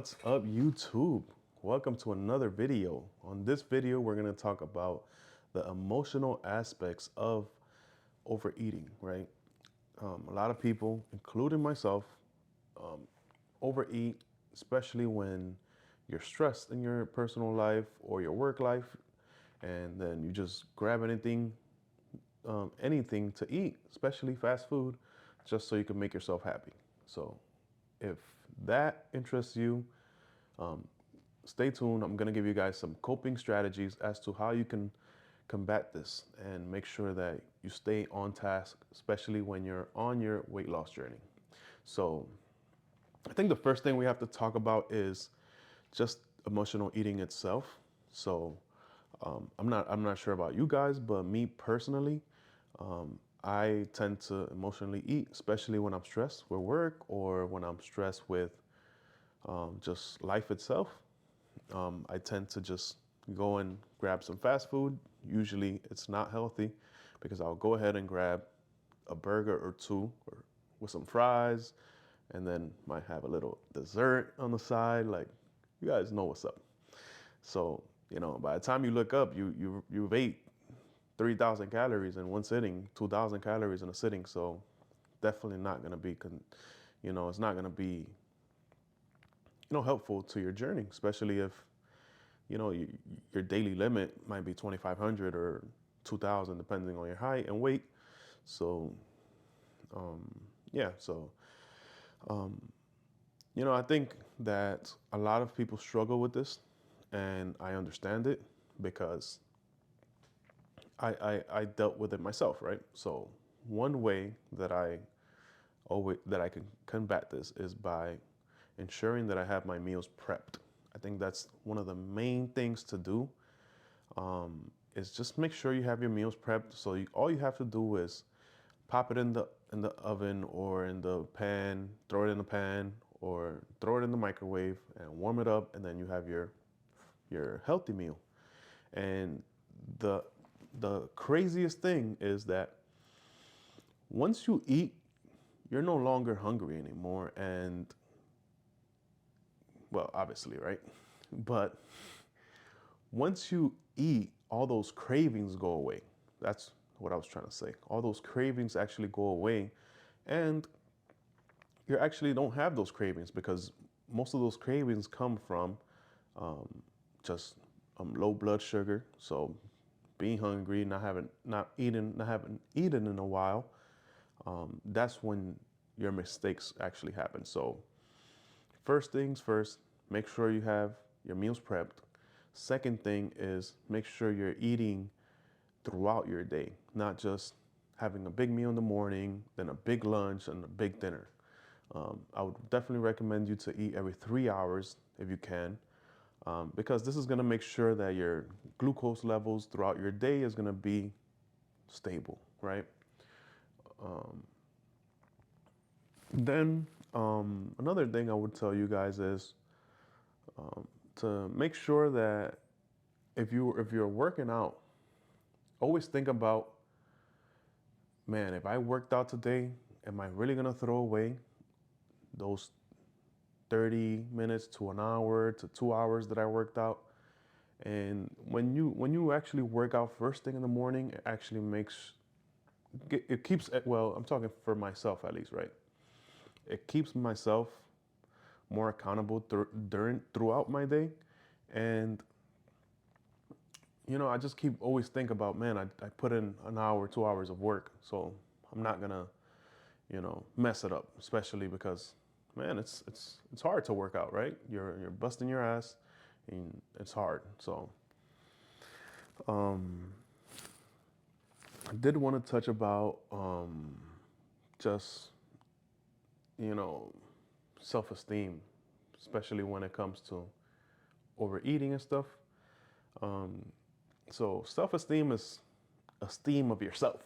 What's up, YouTube? Welcome to another video. On this video, we're going to talk about the emotional aspects of overeating, right? A lot of people, including myself, overeat, especially when you're stressed in your personal life or your work life, and then you just grab anything to eat, especially fast food, just so you can make yourself happy. So if that interests you, stay tuned. I'm going to give you guys some coping strategies as to how you can combat this and make sure that you stay on task, especially when you're on your weight loss journey. So I think the first thing we have to talk about is just emotional eating itself. So I'm not sure about you guys, but me personally, I tend to emotionally eat, especially when I'm stressed with work or when I'm stressed with just life itself. I tend to just go and grab some fast food. Usually it's not healthy because I'll go ahead and grab a burger or two or with some fries and then might have a little dessert on the side. Like, you guys know what's up. So, by the time you look up, you've ate 3,000 calories in one sitting, 2,000 calories in a sitting. So definitely not going to be, it's not going to be, helpful to your journey, especially if your daily limit might be 2,500 or 2,000, depending on your height and weight. So, yeah. So, I think that a lot of people struggle with this, and I understand it because I dealt with it myself, right? So, one way that I can combat this is by ensuring that I have my meals prepped. I think that's one of the main things to do. Is just make sure you have your meals prepped. So all you have to do is pop it in the oven or in the pan, throw it in the pan, or throw it in the microwave and warm it up, and then you have your healthy meal. And the the craziest thing is that once you eat, you're no longer hungry anymore, and well, obviously, right? But once you eat, all those cravings go away. That's what I was trying to say. All those cravings actually go away, and you actually don't have those cravings because most of those cravings come from um, just low blood sugar. So being hungry, not having eaten in a while, that's when your mistakes actually happen. So first things first, make sure you have your meals prepped. Second thing is make sure you're eating throughout your day, not just having a big meal in the morning, then a big lunch and a big dinner. I would definitely recommend you to eat every 3 hours if you can, because this is going to make sure that your glucose levels throughout your day is going to be stable, right? Um, then another thing I would tell you guys is to make sure that if you're working out, always think about, man, if I worked out today, am I really gonna throw away those 30 minutes to an hour to 2 hours that I worked out? And when you actually work out first thing in the morning, it actually it keeps, well, I'm talking for myself at least, right? It keeps myself more accountable throughout my day, and I just keep always think about, man, I put in an hour, 2 hours of work, so I'm not gonna, mess it up, especially because, man, it's hard to work out, right? You're busting your ass, and it's hard. So, um, I did want to touch about just you know self-esteem, especially when it comes to overeating and stuff. Um, so self-esteem is esteem of yourself,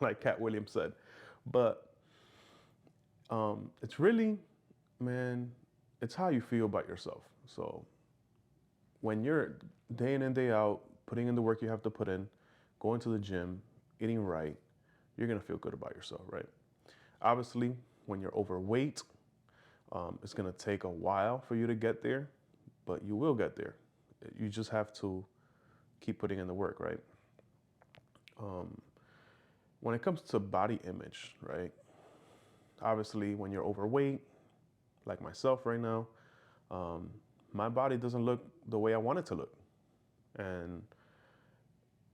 like Cat Williams said. But it's really, man, it's how you feel about yourself. So when you're day in and day out putting in the work you have to put in, going to the gym, eating right, you're gonna feel good about yourself, right? Obviously, when you're overweight, It's gonna take a while for you to get there, but you will get there. You just have to keep putting in the work, right? Um, when it comes to body image, right? Obviously, when you're overweight, like myself right now, um, my body doesn't look the way I want it to look, and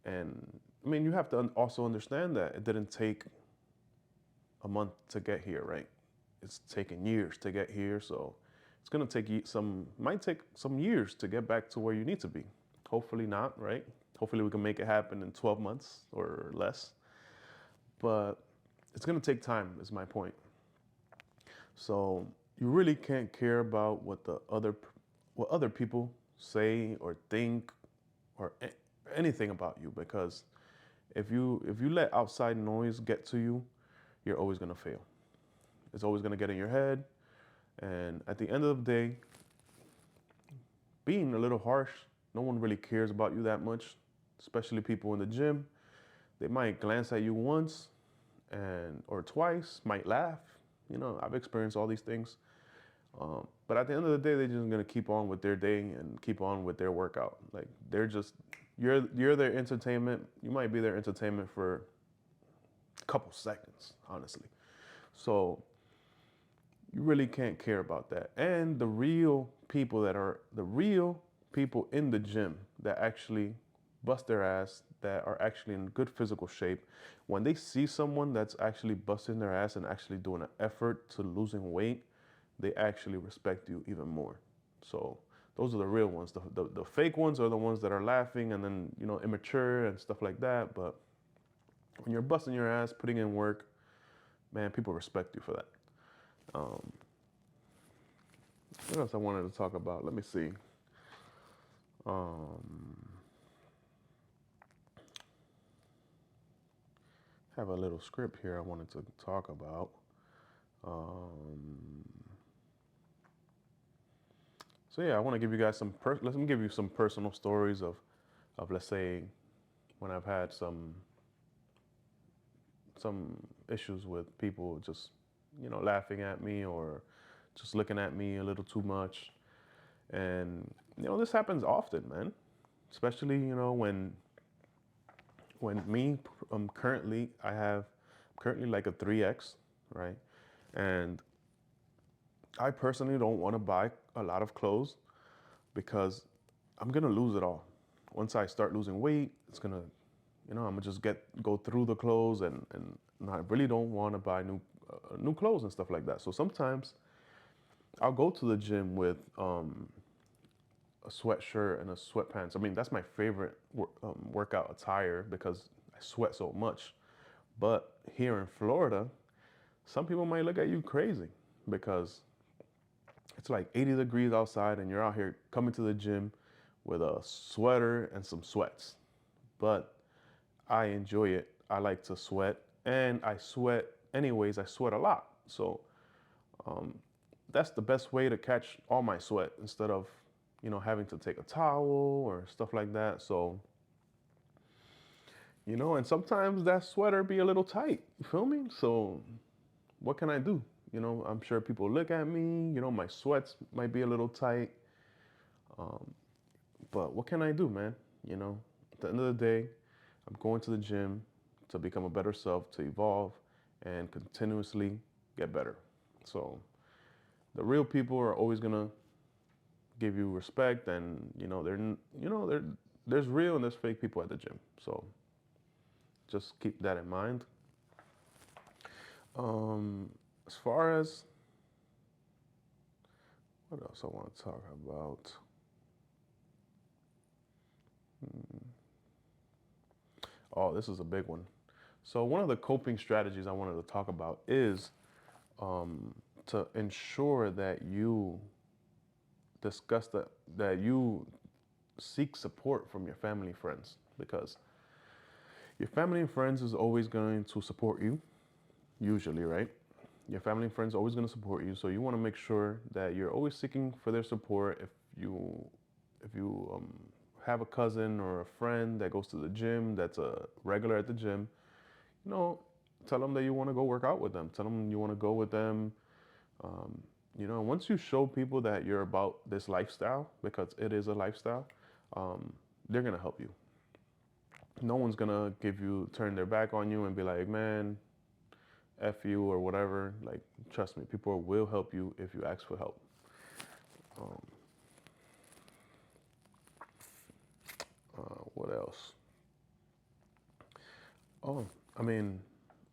and I mean, you have to also understand that it didn't take a month to get here, right? It's taken years to get here, so it's gonna take you might take some years to get back to where you need to be. Hopefully not, right? Hopefully we can make it happen in 12 months or less, but it's gonna take time, is my point. So you really can't care about what other people say or think or anything about you, because if you let outside noise get to you, you're always gonna fail. It's always gonna get in your head, and at the end of the day, being a little harsh, no one really cares about you that much, especially people in the gym. They might glance at you once and or twice, might laugh. You know, I've experienced all these things. But at the end of the day, they're just gonna keep on with their day and keep on with their workout. Like they're just you're their entertainment. You might be their entertainment for a couple seconds, honestly. So you really can't care about that. And the real people in the gym that actually bust their ass, that are actually in good physical shape, when they see someone that's actually busting their ass and actually doing an effort to losing weight, they actually respect you even more. So those are the real ones. The fake ones are the ones that are laughing and then, you know, immature and stuff like that. But when you're busting your ass, putting in work, man, people respect you for that. Um, what else I wanted to talk about? Let me see. Um, have a little script here I wanted to talk about. Um, so yeah, I want to give you guys let me give you some personal stories of let's say when I've had some issues with people just, you know, laughing at me or just looking at me a little too much. And you know, this happens often, man. Especially, you know, when me currently I have currently like a 3X, right? And I personally don't want to buy a lot of clothes because I'm gonna lose it all. Once I start losing weight, it's gonna, you know, I'm gonna just go through the clothes, and I really don't want to buy new clothes and stuff like that. So sometimes I'll go to the gym with a sweatshirt and a sweatpants. I mean, that's my favorite workout attire because I sweat so much. But here in Florida, some people might look at you crazy because it's like 80 degrees outside and you're out here coming to the gym with a sweater and some sweats. But I enjoy it. I like to sweat, and I sweat anyways. I sweat a lot. So um, that's the best way to catch all my sweat instead of, you know, having to take a towel or stuff like that. So, you know, and sometimes that sweater be a little tight. You feel me? So what can I do? You know, I'm sure people look at me, you know, my sweats might be a little tight. Um, but what can I do, man? You know, at the end of the day, I'm going to the gym to become a better self, to evolve and continuously get better. So the real people are always gonna give you respect, and you know there's real and there's fake people at the gym. So just keep that in mind. As far as what else I want to talk about. Oh, this is a big one. So one of the coping strategies I wanted to talk about is um, to ensure that you discuss that you seek support from your family and friends, because your family and friends is always going to support you, usually, right? Your family and friends are always going to support you, so you want to make sure that you're always seeking for their support. If you have a cousin or a friend that goes to the gym, that's a regular at the gym, you know, tell them that you want to go work out with them. Tell them you want to go with them. Once you show people that you're about this lifestyle, because it is a lifestyle, um, they're gonna help you. No one's gonna turn their back on you and be like, man, F you or whatever. Like, trust me, people will help you if you ask for help. Um, what else? Oh, I mean,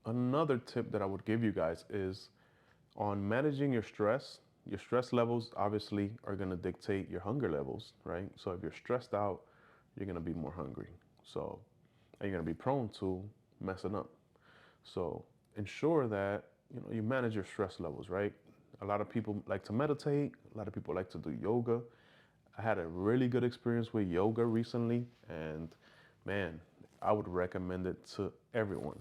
another tip that I would give you guys is on managing your stress. Your stress levels obviously are going to dictate your hunger levels, right? So if you're stressed out, you're going to be more hungry. So, and you're going to be prone to messing up. So ensure that you manage your stress levels, right? A lot of people like to meditate. A lot of people like to do yoga. I had a really good experience with yoga recently, and man, I would recommend it to everyone.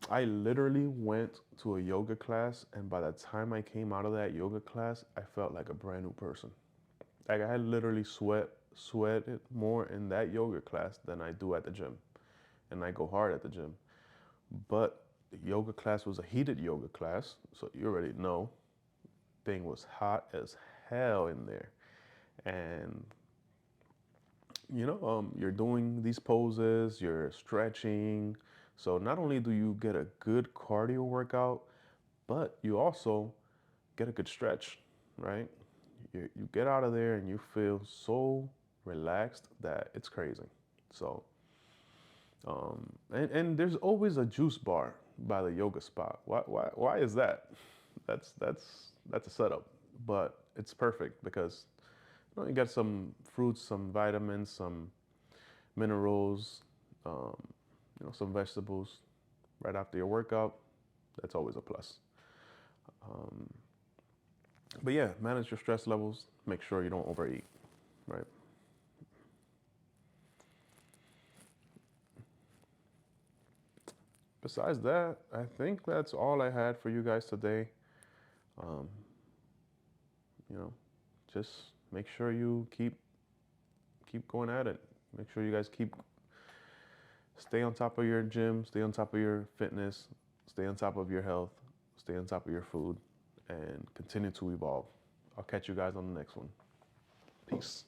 I literally went to a yoga class, and by the time I came out of that yoga class, I felt like a brand new person. Like, I literally sweated more in that yoga class than I do at the gym, and I go hard at the gym. But the yoga class was a heated yoga class, so you already know thing was hot as hell in there. And you're doing these poses, you're stretching. So not only do you get a good cardio workout, but you also get a good stretch, right? You get out of there and you feel so relaxed that it's crazy. So, and there's always a juice bar by the yoga spot. Why is that? That's a setup, but it's perfect because you got some fruits, some vitamins, some minerals, um, some vegetables right after your workout. That's always a plus. Um, but yeah, manage your stress levels. Make sure you don't overeat, right? Besides that, I think that's all I had for you guys today. Um, you know, just make sure you keep going at it. Make sure you guys stay on top of your gym, stay on top of your fitness, stay on top of your health, stay on top of your food, and continue to evolve. I'll catch you guys on the next one. Peace.